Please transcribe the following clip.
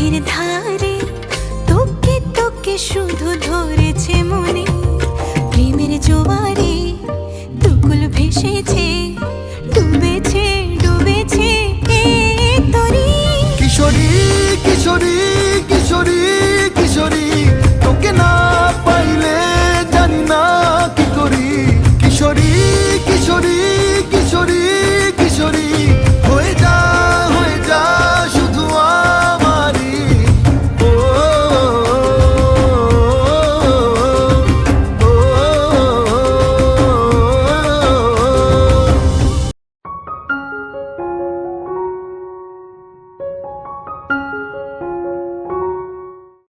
চোখের ধারে তোকে তোকে শুধু ধরেছে মনে, প্রেমের জোয়ারে দুকুল ভেসেছে, ডুবেছে ডুবেছে এই তরি। কিশোরী কিশোরী